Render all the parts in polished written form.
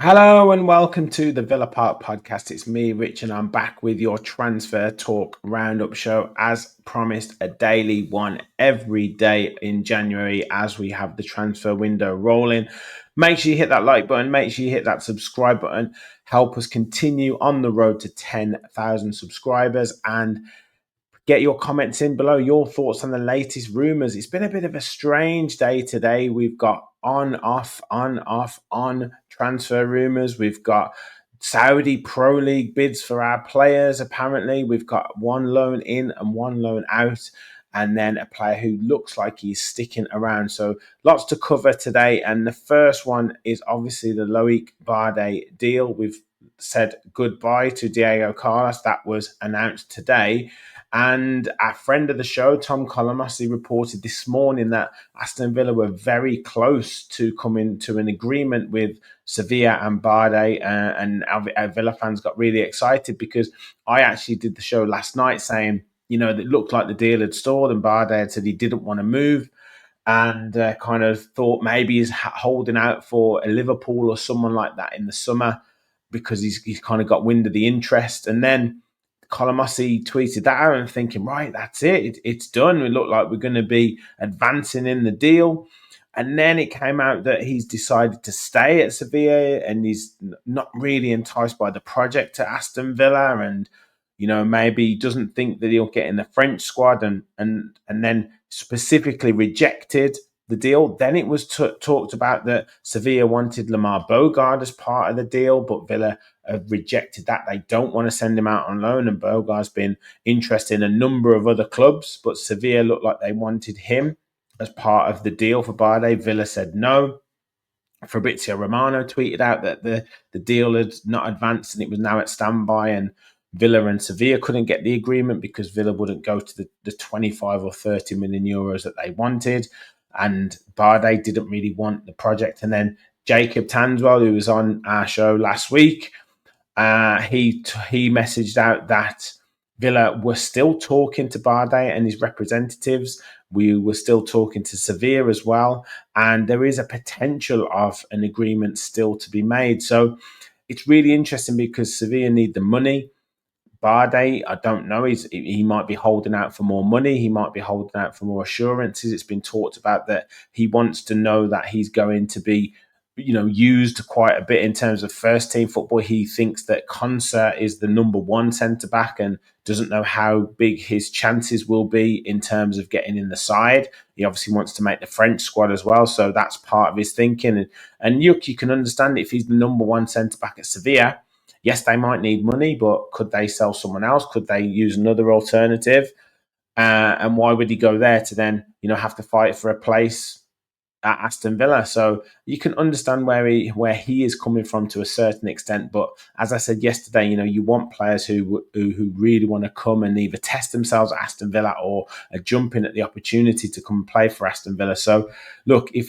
Hello and welcome to the Villa Park podcast. It's me, Rich, and I'm back with your transfer talk roundup show. As promised, a daily one every day in January as we have the transfer window rolling. Make sure you hit that like button, make sure you hit that subscribe button. Help us continue on the road to 10,000 subscribers and get your comments in below, your thoughts on the latest rumours. It's been a bit of a strange day today. We've got on transfer rumours. We've got Saudi Pro League bids for our players, apparently. We've got one loan in and one loan out, and then a player who looks like he's sticking around. So lots to cover today. And the first one is obviously the Loic Bade deal. We've said goodbye to Diego Carlos. That was announced today. And a friend of the show, Tom Colomasi, reported this morning that Aston Villa were very close to coming to an agreement with Sevilla and Bade, and our Villa fans got really excited because I actually did the show last night saying, it looked like the deal had stalled, and Bade had said he didn't want to move, and kind of thought maybe he's holding out for a Liverpool or someone like that in the summer because he's kind of got wind of the interest. And then Colomasi tweeted that out and thinking, right, that's it. It's done. We look like we're going to be advancing in the deal. And then it came out that he's decided to stay at Sevilla and he's not really enticed by the project at Aston Villa. And, maybe he doesn't think that he'll get in the French squad and then specifically rejected the deal. Then it was talked about that Sevilla wanted Lamar Bogard as part of the deal, but Villa have rejected that. They don't want to send him out on loan, and Bogard's been interested in a number of other clubs, but Sevilla looked like they wanted him as part of the deal for Bade. Villa said no. Fabrizio Romano tweeted out that the deal had not advanced and it was now at standby, and Villa and Sevilla couldn't get the agreement because Villa wouldn't go to the 25 or 30 million euros that they wanted. And Bade didn't really want the project. And then Jacob Tanswell, who was on our show last week, he messaged out that Villa were still talking to Bade and his representatives. We were still talking to Sevilla as well. And there is a potential of an agreement still to be made. So it's really interesting because Sevilla need the money. Bade, I don't know. He might be holding out for more money. He might be holding out for more assurances. It's been talked about that he wants to know that he's going to be, used quite a bit in terms of first team football. He thinks that Concert is the number one centre back and doesn't know how big his chances will be in terms of getting in the side. He obviously wants to make the French squad as well, so that's part of his thinking. And you can understand if he's the number one centre back at Sevilla. Yes, they might need money, but could they sell someone else? Could they use another alternative? And why would he go there to then, have to fight for a place at Aston Villa? So you can understand where he is coming from to a certain extent. But as I said yesterday, you want players who really want to come and either test themselves at Aston Villa or are jumping at the opportunity to come and play for Aston Villa. So look, if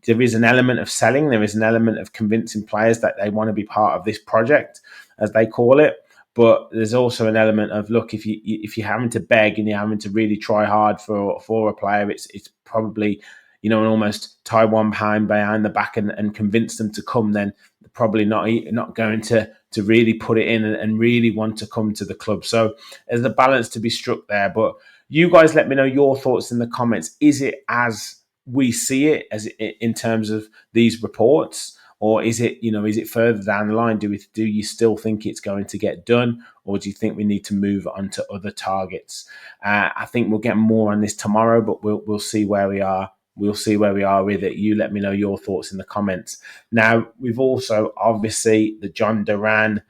there is an element of selling, there is an element of convincing players that they want to be part of this project, as they call it. But there's also an element of, look, if you're having to beg and you're having to really try hard for a player, it's probably, and almost tie one pound behind the back and convince them to come, then they're probably not going to really put it in and really want to come to the club. So there's a balance to be struck there. But you guys let me know your thoughts in the comments. Is it as we see it, in terms of these reports? Or is it further down the line? Do you still think it's going to get done, or do you think we need to move on to other targets? I think we'll get more on this tomorrow, but we'll see where we are. We'll see where we are with it. You let me know your thoughts in the comments. Now, we've also, obviously, the Jhon Duran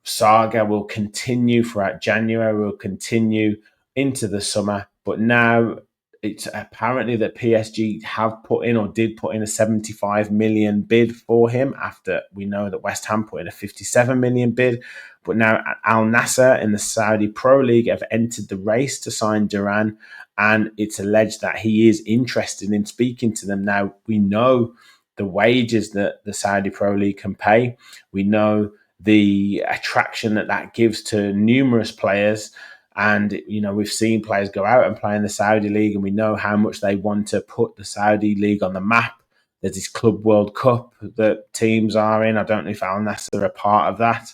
saga will continue throughout January, will continue into the summer. But now it's apparently that PSG have put in, or did put in, a 75 million bid for him, after we know that West Ham put in a 57 million bid. But now Al Nassr in the Saudi Pro League have entered the race to sign Duran, and it's alleged that he is interested in speaking to them. Now, we know the wages that the Saudi Pro League can pay. We know the attraction that gives to numerous players. And, we've seen players go out and play in the Saudi League, and we know how much they want to put the Saudi League on the map. There's this Club World Cup that teams are in. I don't know if Al Nassr are a part of that,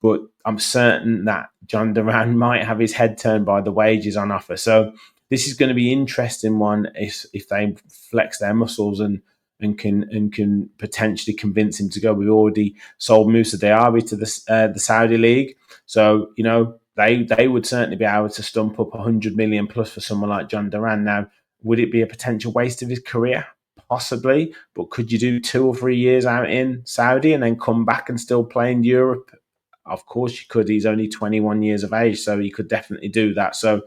but I'm certain that Jhon Duran might have his head turned by the wages on offer. So this is going to be an interesting one if they flex their muscles and can potentially convince him to go. We already sold Moussa Diaby to the Saudi league, so they would certainly be able to stump up 100 million plus for someone like Jhon Duran. Now, would it be a potential waste of his career? Possibly, but could you do 2 or 3 years out in Saudi and then come back and still play in Europe? Of course you could. He's only 21 years of age, so he could definitely do that. So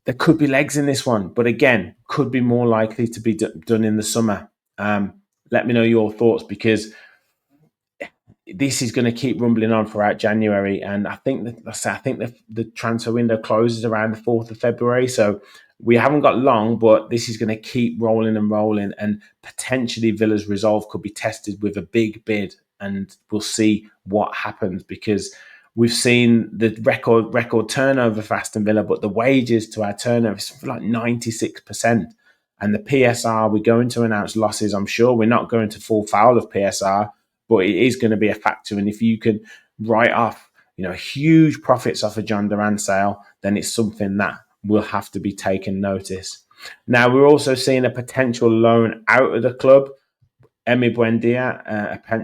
there could be legs in this one, but again, could be more likely to be done in the summer. Let me know your thoughts, because this is going to keep rumbling on throughout January, and I think the transfer window closes around the 4th of February, so we haven't got long, but this is going to keep rolling and rolling, and potentially Villa's resolve could be tested with a big bid, and we'll see what happens, because we've seen the record turnover for Aston Villa, but the wages to our turnover is like 96%. And the PSR, we're going to announce losses, I'm sure. We're not going to fall foul of PSR, but it is going to be a factor. And if you can write off, huge profits off a Jhon Duran sale, then it's something that will have to be taken notice. Now, we're also seeing a potential loan out of the club. Emi Buendia,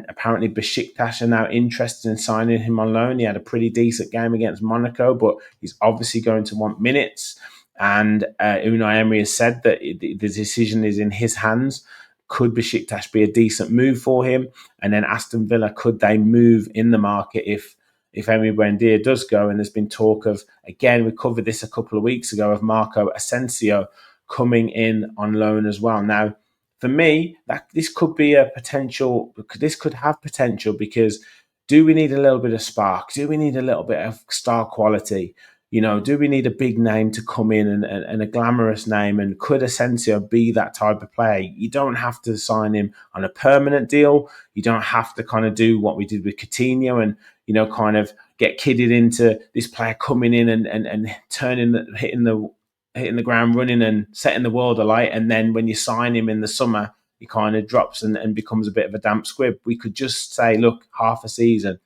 apparently Besiktas are now interested in signing him on loan. He had a pretty decent game against Monaco, but he's obviously going to want minutes. And Unai Emery has said that the decision is in his hands. Could Besiktas be a decent move for him? And then Aston Villa, could they move in the market if Emi Buendia does go? And there's been talk of, again, we covered this a couple of weeks ago, of Marco Asensio coming in on loan as well. Now, for me, this could be a potential. This could have potential, because do we need a little bit of spark? Do we need a little bit of star quality? Do we need a big name to come in and a glamorous name? And could Asensio be that type of player? You don't have to sign him on a permanent deal. You don't have to kind of do what we did with Coutinho and, kind of get kidded into this player coming in and hitting the ground running and setting the world alight. And then when you sign him in the summer, he kind of drops and becomes a bit of a damp squib. We could just say, look, half a season,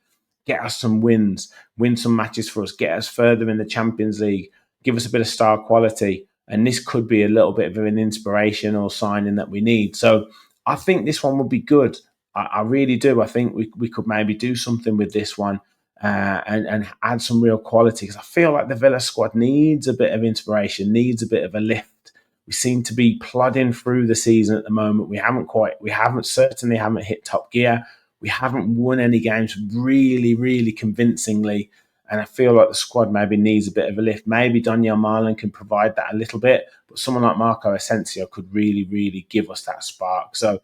get us some wins, win some matches for us, get us further in the Champions League, give us a bit of star quality. And this could be a little bit of an inspirational signing that we need. So I think this one would be good. I really do. I think we could maybe do something with this one and add some real quality, because I feel like the Villa squad needs a bit of inspiration, needs a bit of a lift. We seem to be plodding through the season at the moment. We certainly haven't hit top gear. We haven't won any games really, really convincingly. And I feel like the squad maybe needs a bit of a lift. Maybe Daniel Marlon can provide that a little bit, but someone like Marco Asensio could really, really give us that spark. So,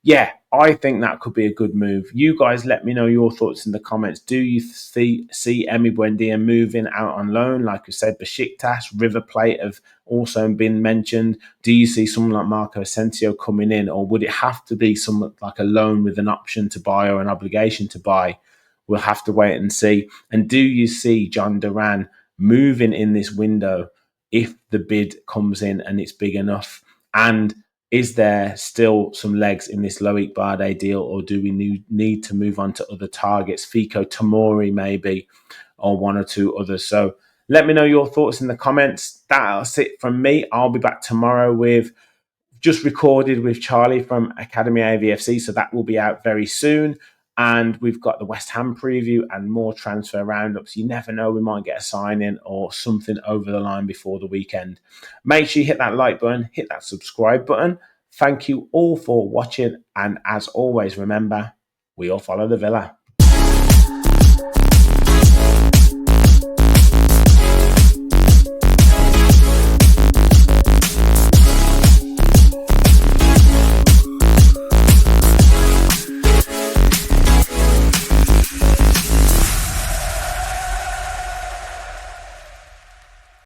yeah, I think that could be a good move. You guys let me know your thoughts in the comments. Do you see Emi Buendia moving out on loan? Like I said, Besiktas, River Plate have also been mentioned. Do you see someone like Marco Asensio coming in, or would it have to be someone like a loan with an option to buy or an obligation to buy? We'll have to wait and see. And do you see Jhon Duran moving in this window if the bid comes in and it's big enough? And is there still some legs in this Loic Bade deal, or do we need to move on to other targets? Fico Tomori maybe, or one or two others. So let me know your thoughts in the comments. That's it from me. I'll be back tomorrow with just recorded with Charlie from Academy AVFC, so that will be out very soon. And we've got the West Ham preview and more transfer roundups. You never know, we might get a sign-in or something over the line before the weekend. Make sure you hit that like button, hit that subscribe button. Thank you all for watching. And as always, remember, we all follow the Villa.